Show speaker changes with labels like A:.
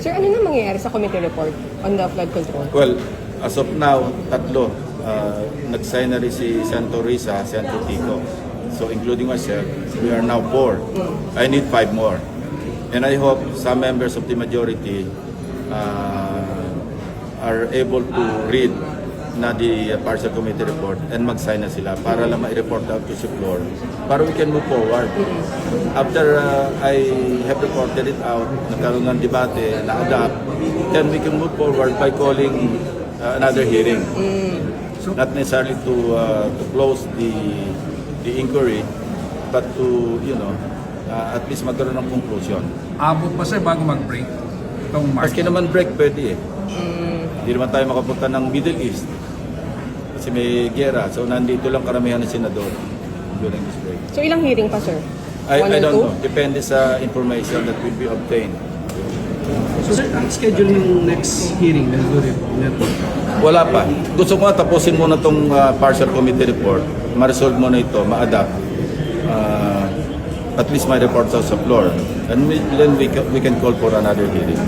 A: Sir, ano na mangyayari sa committee report on the flood control?
B: Well, as of now, tatlo. Nag-sign na rin si Senator Risa, Senator Tico. So including myself, we are now 4. I need 5 more. And I hope some members of the majority are able to read na the partial committee report and mag-sign na sila para lang ma-report out to the floor para we can move forward. After I have reported it out, nagkaroon ng debate, na-adapt, then we can move forward by calling another hearing. Not necessarily to close the inquiry, but to, at least magkaroon ng conclusion.
C: Abot pa sa'yo bago mag-break itong March?
B: Maski naman break, pwede eh. Hindi naman tayo makapunta ng Middle East. Kasi may gera. So nandito lang karamihan ng senador during this break.
A: So ilang hearing pa, sir?
B: I
A: One or
B: don't
A: two?
B: know. Depende sa information that will be obtained.
D: So sir, ang schedule yung next hearing ng network?
B: Wala pa. Gusto ko nga tapusin muna itong partial committee report. Ma-resolve muna ito, ma-adapt. At least my report sa floor. And then we can call for another hearing.